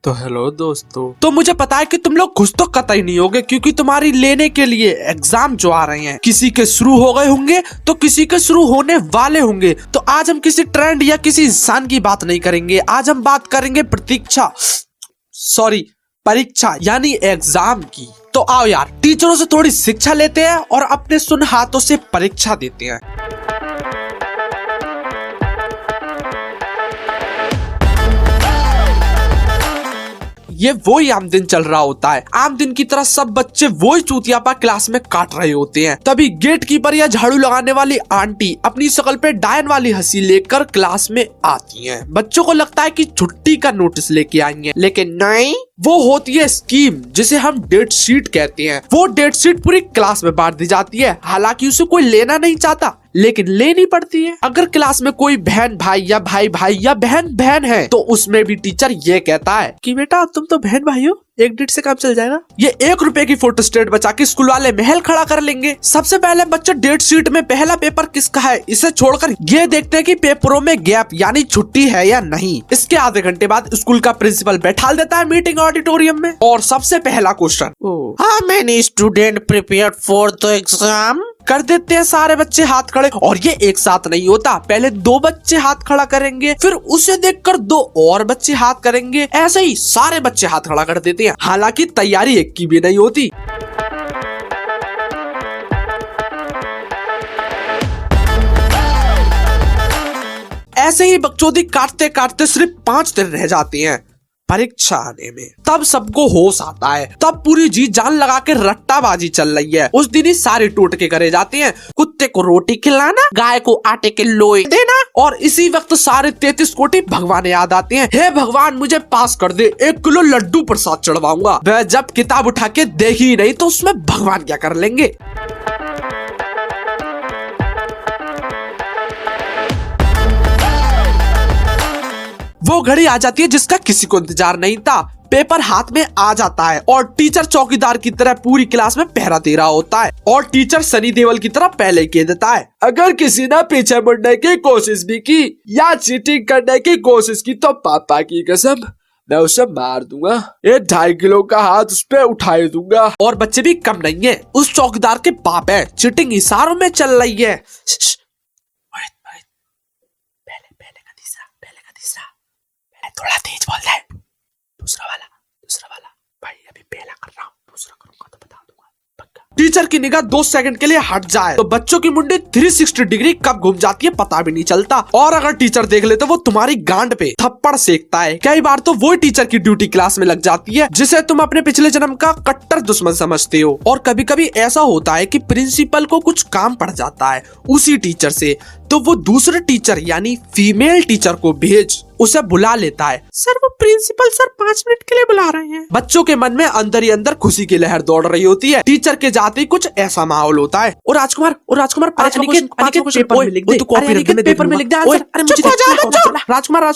तो हेलो दोस्तों। तो मुझे पता है कि तुम लोग खुश तो कतई नहीं होगे, क्योंकि तुम्हारी लेने के लिए एग्जाम जो आ रहे हैं, किसी के शुरू हो गए होंगे तो किसी के शुरू होने वाले होंगे। तो आज हम किसी ट्रेंड या किसी इंसान की बात नहीं करेंगे, आज हम बात करेंगे परीक्षा यानी एग्जाम की। तो आओ यार, टीचरों से थोड़ी शिक्षा लेते हैं और अपने सुन हाथों से परीक्षा देते हैं। ये वही आम दिन चल रहा होता है। आम दिन की तरह सब बच्चे वही चूतियापा क्लास में काट रहे होते हैं। तभी गेट कीपर या झाड़ू लगाने वाली आंटी अपनी शकल पे डायन वाली हंसी लेकर क्लास में आती हैं। बच्चों को लगता है कि छुट्टी का नोटिस लेके आई हैं, लेकिन नहीं, वो होती है स्कीम, जिसे हम डेट शीट कहते हैं। वो डेट शीट पूरी क्लास में बांट दी जाती है, हालांकि उसे कोई लेना नहीं चाहता, लेकिन लेनी पड़ती है। अगर क्लास में कोई बहन भाई या भाई भाई या बहन बहन है, तो उसमें भी टीचर ये कहता है कि बेटा तुम तो बहन भाई हो, 1 डेट से काम चल जाएगा। ये 1 रुपए की फोटो स्टेट बचा के स्कूल वाले महल खड़ा कर लेंगे। सबसे पहले बच्चे डेट शीट में पहला पेपर किसका है इसे छोड़कर ये देखते हैं कि पेपरों में गैप यानी छुट्टी है या नहीं। इसके आधे घंटे बाद स्कूल का प्रिंसिपल बैठा देता है मीटिंग ऑडिटोरियम में, और सबसे पहला question, how many student prepared for the exam, कर देते हैं सारे बच्चे हाथ खड़े। और ये एक साथ नहीं होता, पहले 2 बच्चे हाथ खड़ा करेंगे, फिर उसे देखकर 2 और बच्चे हाथ करेंगे, ऐसे ही सारे बच्चे हाथ खड़ा कर देते हैं। हालांकि तैयारी एक की भी नहीं होती। ऐसे ही बकचोदी काटते काटते सिर्फ 5 दिन रह जाते हैं परीक्षा आने में। तब सबको होश आता है, तब पूरी जी जान लगा के रट्टाबाजी चल रही है। उस दिन ही सारे टोटके करे जाते हैं, कुत्ते को रोटी खिलाना, गाय को आटे के लोई देना, और इसी वक्त सारे 33 कोटि भगवान याद आते हैं। हे भगवान मुझे पास कर दे, 1 किलो लड्डू प्रसाद चढ़वाऊंगा। वह जब किताब उठा के देखी नहीं तो उसमें भगवान क्या कर लेंगे। वो घड़ी आ जाती है जिसका किसी को इंतजार नहीं था। पेपर हाथ में आ जाता है और टीचर चौकीदार की तरह पूरी क्लास में पहरा दे रहा होता है, और टीचर सनी देओल की तरह पहले कह देता है, अगर किसी ने पीछे मुड़ने की कोशिश भी की या चीटिंग करने की कोशिश की तो पापा की कसम मैं उसे मार दूंगा, 2.5 किलो का हाथ उस पे उठाए दूंगा। और बच्चे भी कम नहीं है, उस चौकीदार के बाप है, चीटिंग इशारों में चल रही है। थोड़ा तेज बोल दे, दूसरा वाला भाई अभी पहला कर रहा हूँ, दूसरा करूंगा तो बता दूंगा पक्का। टीचर की निगाह 2 सेकंड के लिए हट जाए तो बच्चों की मुंडी 360 डिग्री कब घूम जाती है पता भी नहीं चलता, और अगर टीचर देख ले तो वो तुम्हारी गांड पे थप्पड़ सेकता है। कई बार तो वो टीचर की ड्यूटी क्लास में लग जाती है जिसे तुम अपने पिछले जन्म का कट्टर दुश्मन समझते हो। और कभी कभी ऐसा होता है कि प्रिंसिपल को कुछ काम पड़ जाता है उसी टीचर से, तो वो दूसरे टीचर यानी फीमेल टीचर को भेज उसे बुला लेता है। सर वो प्रिंसिपल सर 5 मिनट के लिए बुला रहे हैं। बच्चों के मन में अंदर ही अंदर खुशी की लहर दौड़ रही होती है। टीचर के जाते ही कुछ ऐसा माहौल होता है। और राजकुमार पेपर में लिख दे, पेपर में लिख दे। राजकुमार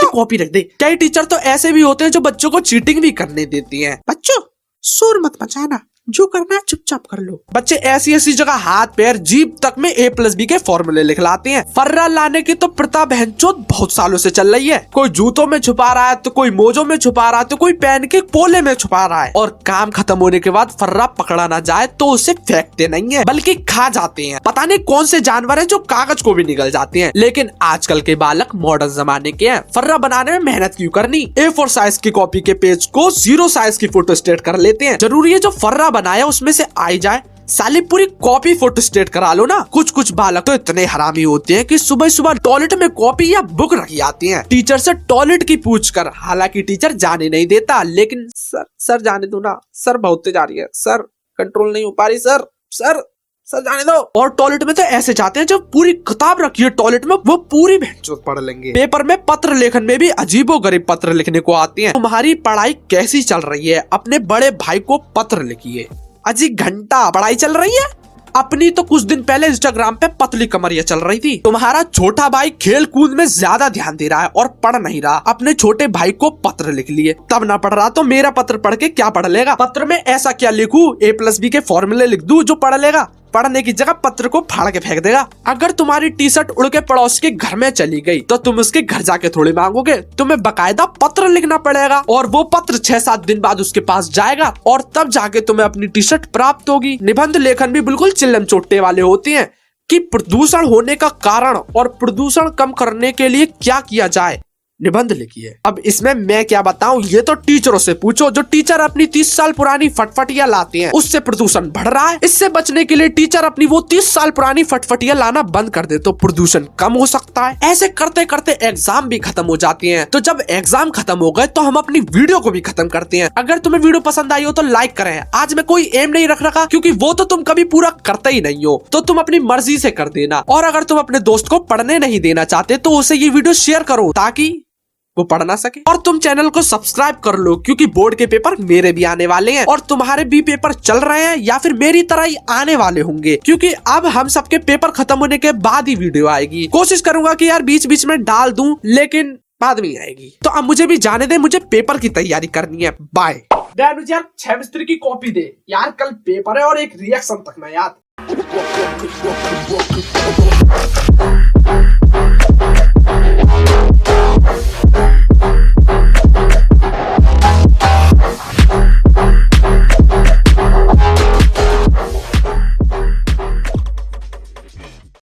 कॉपी रख दे। कई टीचर तो ऐसे भी होते हैं जो बच्चों को चीटिंग भी करने देती है। बच्चों शोर मत मचाना, जो करना है चुपचाप कर लो। बच्चे ऐसी ऐसी जगह हाथ पैर जीभ तक में A+B के फॉर्मूले लिखलाते हैं। फर्रा लाने की तो प्रथा बहनचोद बहुत सालों से चल रही है। कोई जूतों में छुपा रहा है, तो कोई मोजों में छुपा रहा है, तो कोई पेन के पोले में छुपा रहा है। और काम खत्म होने के बाद फर्रा पकड़ा ना जाए तो उसे फेंकते नहीं है, बल्कि खा जाते हैं। पता नहीं कौन से जानवर है जो कागज को भी निगल जाते हैं। लेकिन आजकल के बालक मॉडर्न जमाने के हैं, फर्रा बनाने में मेहनत क्यों करनी। A4 साइज की कॉपी के पेज को 0 साइज की फोटो स्टेट कर लेते हैं। जरूरी है जो फर्रा बनाया उसमें से आई जाए, साली पूरी कॉपी फोटो स्टेट करा लो ना। कुछ बालक तो इतने हरामी होते हैं कि सुबह सुबह टॉयलेट में कॉपी या बुक रखी आती हैं टीचर से टॉयलेट की पूछ कर। हालांकि टीचर जाने नहीं देता, लेकिन सर जाने दो ना, सर बहुत तेज आ रही है, सर कंट्रोल नहीं हो पा रही, सर जाने दो। और टॉयलेट में तो ऐसे जाते हैं जब पूरी किताब रखी है टॉयलेट में, वो पूरी भैंचोद पढ़ लेंगे। पेपर में पत्र लेखन में भी अजीबोगरीब पत्र लिखने को आते हैं। तुम्हारी पढ़ाई कैसी चल रही है, अपने बड़े भाई को पत्र लिखिए। अजी घंटा पढ़ाई चल रही है अपनी, तो कुछ दिन पहले इंस्टाग्राम पे पतली कमरिया चल रही थी। तुम्हारा छोटा भाई खेल कूद में ज्यादा ध्यान दे रहा है और पढ़ नहीं रहा, अपने छोटे भाई को पत्र लिख लिए। तब ना पढ़ रहा तो मेरा पत्र पढ़ के क्या पढ़ लेगा। पत्र में ऐसा क्या लिखूं, A+B के फॉर्मूले लिख दूं जो पढ़ लेगा। पढ़ने की जगह पत्र को फाड़ के फेंक देगा। अगर तुम्हारी टी शर्ट उड़ के पड़ोस के घर में चली गई तो तुम उसके घर जाके थोड़ी मांगोगे, तुम्हें बकायदा पत्र लिखना पड़ेगा और वो पत्र 6-7 दिन बाद उसके पास जाएगा और तब जाके तुम्हें अपनी टी शर्ट प्राप्त होगी। निबंध लेखन भी बिल्कुल चिल्लम चोट्टे वाले होते हैं कि प्रदूषण होने का कारण और प्रदूषण कम करने के लिए क्या किया जाए। निबंध लिखिए। अब इसमें मैं क्या बताऊं, ये तो टीचरों से पूछो। जो टीचर अपनी 30 साल पुरानी फटफटियां लाते हैं उससे प्रदूषण बढ़ रहा है। इससे बचने के लिए टीचर अपनी वो 30 साल पुरानी फटफटियां लाना बंद कर दे तो प्रदूषण कम हो सकता है। ऐसे करते करते एग्जाम भी खत्म हो जाते हैं। तो जब एग्जाम खत्म हो गए तो हम अपनी वीडियो को भी खत्म करते हैं। अगर तुम्हें वीडियो पसंद आई हो तो लाइक करें। आज मैं कोई एम नहीं रख रखा क्योंकि वो तो तुम कभी पूरा करते ही नहीं हो, तो तुम अपनी मर्जी से कर देना। और अगर तुम अपने दोस्त को पढ़ने नहीं देना चाहते तो उसे ये वीडियो शेयर करो ताकि वो पढ़ ना सके। और तुम चैनल को सब्सक्राइब कर लो क्योंकि बोर्ड के पेपर मेरे भी आने वाले हैं और तुम्हारे भी पेपर चल रहे हैं या फिर मेरी तरह ही आने वाले होंगे, क्योंकि अब हम सबके पेपर खत्म होने के बाद ही वीडियो आएगी। कोशिश करूंगा कि यार बीच बीच में डाल दूं लेकिन बाद में आएगी। तो अब मुझे भी जाने दे, मुझे पेपर की तैयारी करनी है। बाय। मुझे यार 6 मिस्त्री की कॉपी दे यार, कल पेपर है और एक रिएक्शन तक ना याद।